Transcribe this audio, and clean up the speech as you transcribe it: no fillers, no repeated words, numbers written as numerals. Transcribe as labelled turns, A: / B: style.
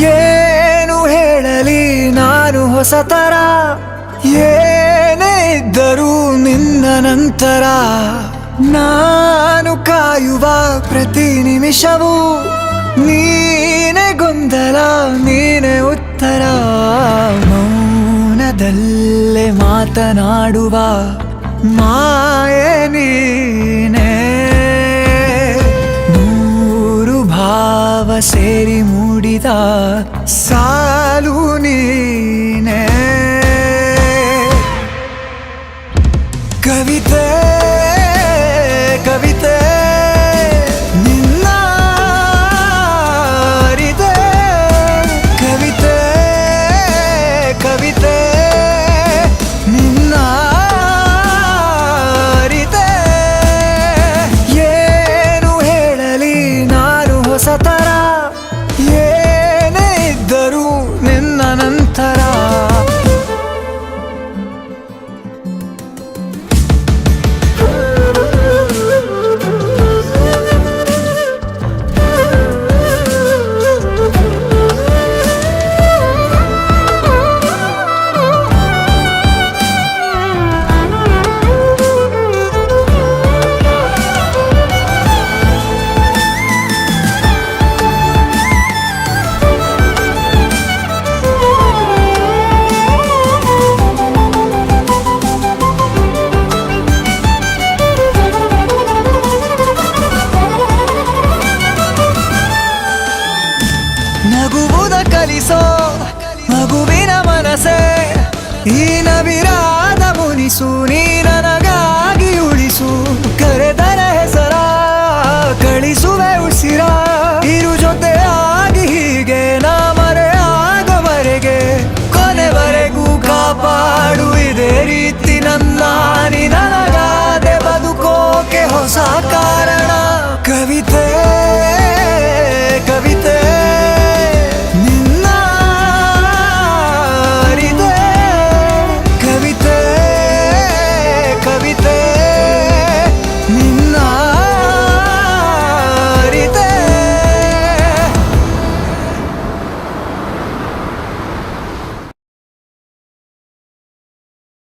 A: ಏನು ಹೇಳಲಿ ನಾನು ಹೊಸತರ, ಏನೇ ಇದ್ದರೂ ನಿನ್ನ ನಂತರ ನಾನು ಕಾಯುವ ಪ್ರತಿ ನಿಮಿಷವೂ ನೀನೆ ಗೊಂದಲ, ನೀನೆ ಉತ್ತರ. ಮೌನದಲ್ಲೇ ಮಾತನಾಡುವ ಮಾಯೆ ನೀನೆ, ನೂರು ಭಾವ ಸೇರಿ ಮೂಡಿದ ಸಾಲು ನೀನೆ. ಕವಿತೆ ಕವಿತೆ ನಿನ್ನ ಅರಿತೆ, ಕವಿತೆ ಕವಿತೆ ನಿನ್ನ ಅರಿತೆ. ಏನು ಹೇಳಲಿ ನಾನು ಹೊಸತರ, ಏನೇ ಇದ್ದರೂ ನಿನ್ನ ನಂತರ. ನಗುವುದ ಕಲಿಸೋ ಮಗುವಿನ ಮನಸೆ, ಈ ನವಿರಾದ ಮುನಿಸು ನೀನ.